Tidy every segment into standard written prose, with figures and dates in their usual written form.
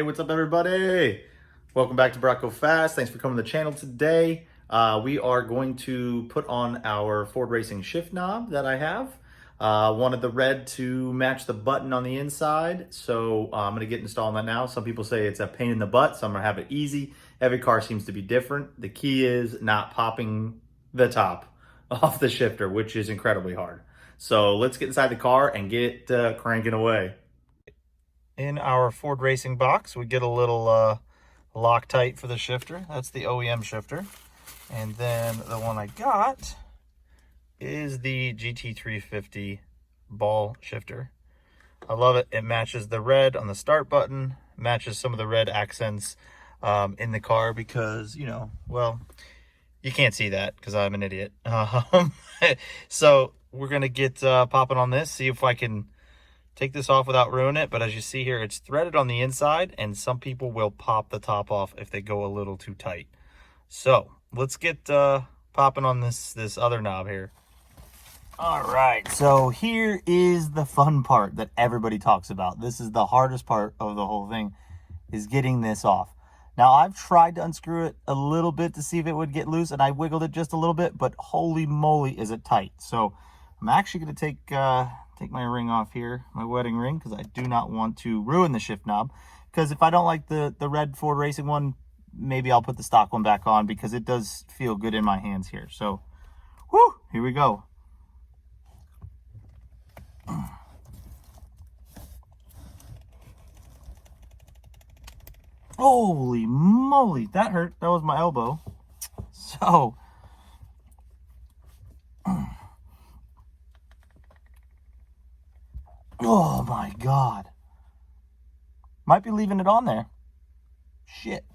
what's up everybody? Welcome back to Brock Go Fast. Thanks for coming to the channel today. We are going to put on our Ford Racing shift knob that I have. Wanted the red to match the button on the inside, so I'm going to get installing that now. Some people say it's a pain in the butt, so I'm going to have it easy. Every car seems to be different. The key is not popping the top off the shifter, which is incredibly hard. So let's get inside the car and get cranking away. In our Ford Racing box, we get a little Loctite for the shifter. That's the OEM shifter. And then the one I got is the GT350 ball shifter. I love it. It matches the red on the start button, matches some of the red accents in the car because, you know, well, you can't see that because I'm an idiot. So we're going to get popping on this, see if I can take this off without ruining it. But as you see here, it's threaded on the inside, and some people will pop the top off if they go a little too tight. So let's get popping on this other knob here. All right, so here is the fun part that everybody talks about. This is the hardest part of the whole thing, is getting this off. Now, I've tried to unscrew it a little bit to see if it would get loose, and I wiggled it just a little bit, but holy moly is it tight. So I'm actually going to take my ring off here, my wedding ring, because I do not want to ruin the shift knob. Because if I don't like the red Ford Racing one, maybe I'll put the stock one back on because it does feel good in my hands here. So, whoo, here we go. Holy moly, that hurt. That was my elbow. So, oh my God. Might be leaving it on there. Shit.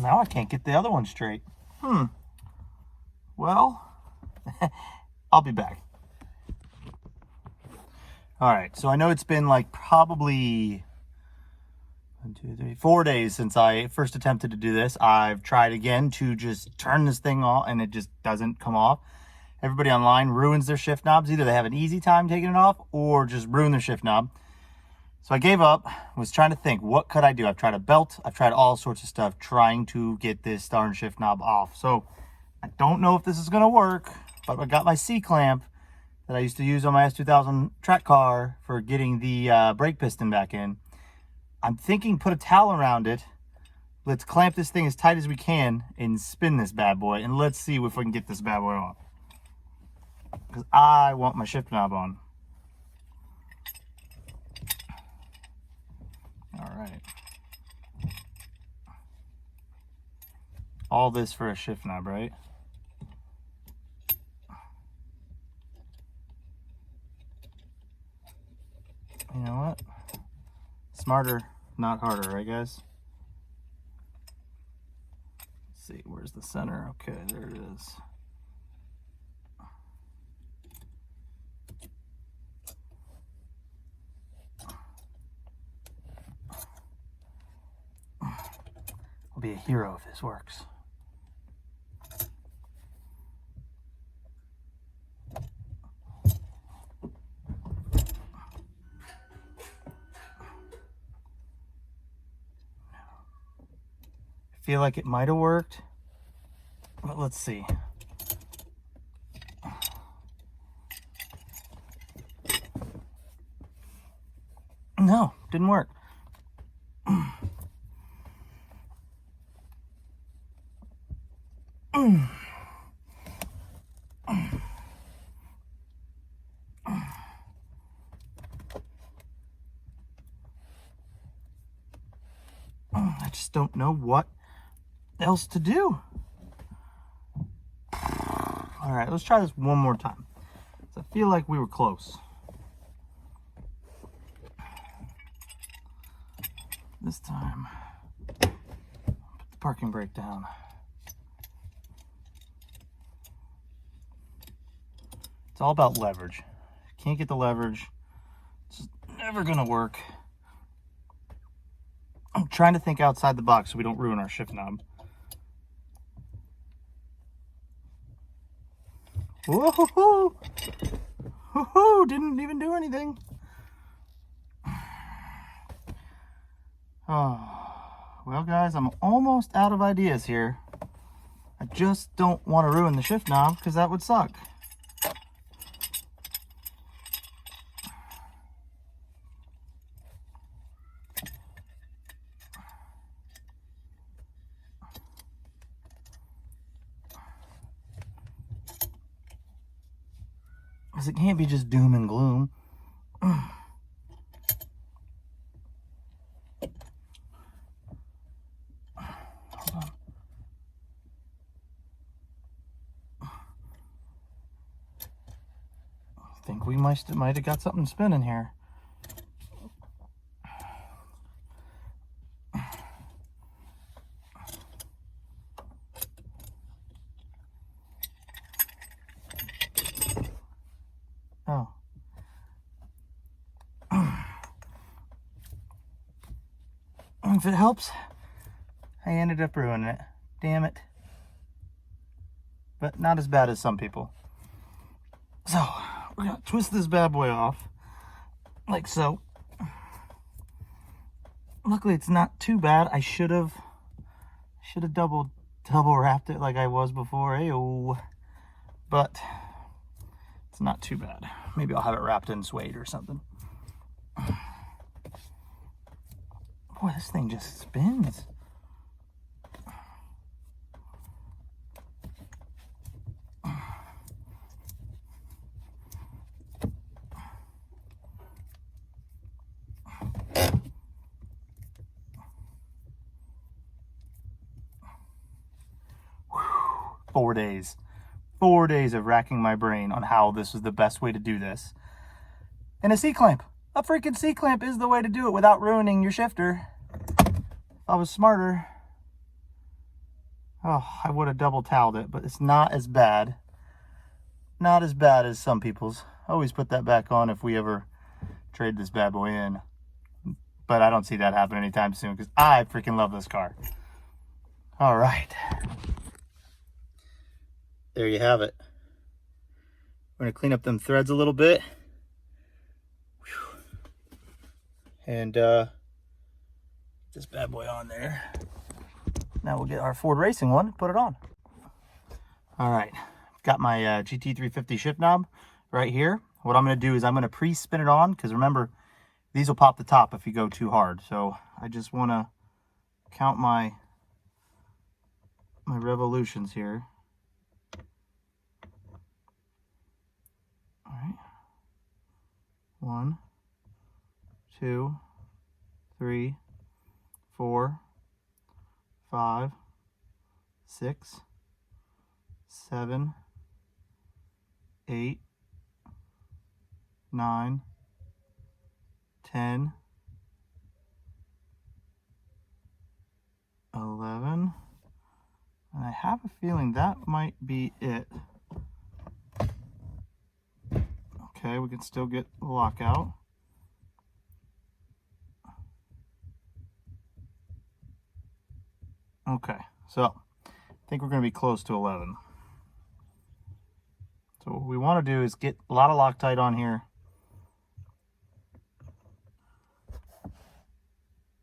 Now I can't get the other one straight. Well, I'll be back. All right, so I know it's been like probably 4 days since I first attempted to do this. I've tried again to just turn this thing off, and it just doesn't come off. Everybody online ruins their shift knobs. Either they have an easy time taking it off or just ruin their shift knob. So I gave up, was trying to think, what could I do? I've tried a belt. I've tried all sorts of stuff trying to get this darn shift knob off. So I don't know if this is going to work, but I got my C-clamp that I used to use on my S2000 track car for getting the brake piston back in. I'm thinking put a towel around it. Let's clamp this thing as tight as we can and spin this bad boy, and let's see if we can get this bad boy off. Because I want my shift knob on. All right. All this for a shift knob, right? You know what? Smarter, not harder, right guys? Let's see, where's the center? Okay, there it is. I'll be a hero if this works. I feel like it might have worked, but let's see. No, didn't work. I just don't know what else to do. All right, let's try this one more time. I feel like we were close. This time, put the parking brake down. It's all about leverage. Can't get the leverage, it's just never gonna work. I'm trying to think outside the box so we don't ruin our shift knob. Woohoo! Woohoo! Didn't even do anything. Oh, well guys, I'm almost out of ideas here. I just don't want to ruin the shift knob because that would suck. Because it can't be just doom and gloom. I think we might have got something spinning here. Oh. If it helps, I ended up ruining it. Damn it. But not as bad as some people. So, we're gonna twist this bad boy off, like so. Luckily, it's not too bad. I should have double wrapped it like I was before. Ayo. But it's not too bad. Maybe I'll have it wrapped in suede or something. Boy, this thing just spins. Whew. 4 days. 4 days of racking my brain on how this was the best way to do this. And a C-clamp. A freaking C-clamp is the way to do it without ruining your shifter. If I was smarter, oh, I would have double toweled it, but it's not as bad. Not as bad as some people's. Always put that back on if we ever trade this bad boy in. But I don't see that happen anytime soon because I freaking love this car. All right. There you have it. We're going to clean up them threads a little bit. And this bad boy on there. Now we'll get our Ford Racing one, put it on. All right, got my GT350 shift knob right here. What I'm going to do is I'm going to pre-spin it on because remember, these will pop the top if you go too hard. So I just want to count my revolutions here. All right. 1, 2, 3, 4, 5, 6, 7, 8, 9, 10, 11, and I have a feeling that might be it. Okay, we can still get the lockout. Okay, so I think we're going to be close to 11. So what we want to do is get a lot of Loctite on here.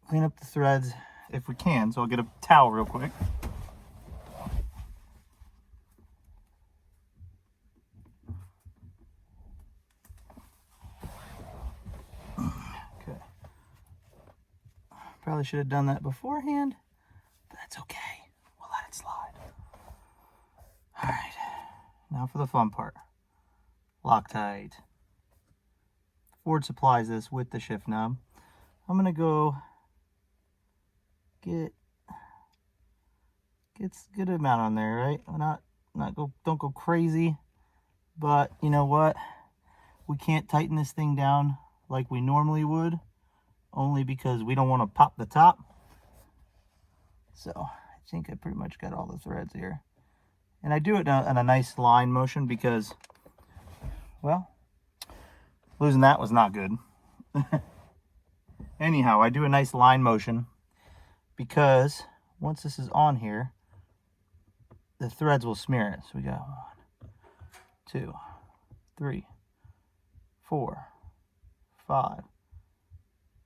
Clean up the threads if we can. So I'll get a towel real quick. Okay. Probably should have done that beforehand. That's okay. We'll let it slide. All right. Now for the fun part. Loctite. Ford supplies this with the shift knob. I'm gonna go get a good amount on there, right? Don't go crazy, but you know what? We can't tighten this thing down like we normally would, only because we don't want to pop the top. So I think I pretty much got all the threads here. And I do it in a nice line motion because, well, losing that was not good. Anyhow, I do a nice line motion because once this is on here, the threads will smear it. So we got 1, 2, 3, 4, 5,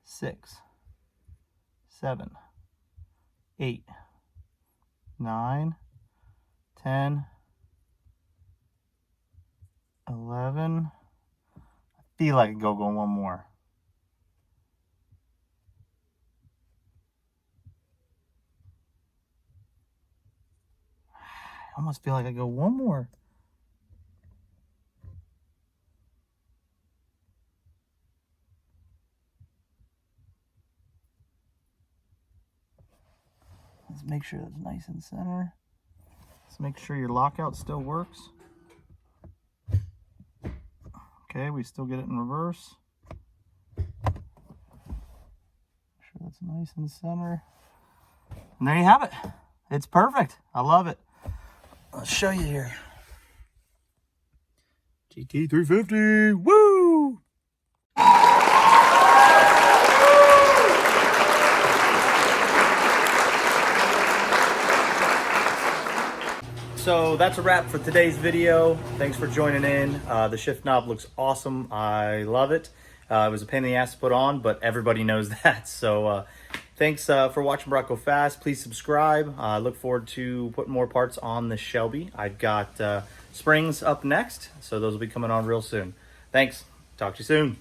6, 7, 8, 9, 10, 11. I feel like I could go one more. I almost feel like I go one more. Let's make sure that's nice and center. Let's make sure your lockout still works. Okay, we still get it in reverse. Make sure that's nice and center. And there you have it. It's perfect. I love it. I'll show you here. GT350, woo! So that's a wrap for today's video. Thanks for joining in. The shift knob looks awesome. I love it. It was a pain in the ass to put on, but everybody knows that. So thanks for watching Bronco Fast. Please subscribe. I look forward to putting more parts on the Shelby. I've got springs up next, so those will be coming on real soon. Thanks. Talk to you soon.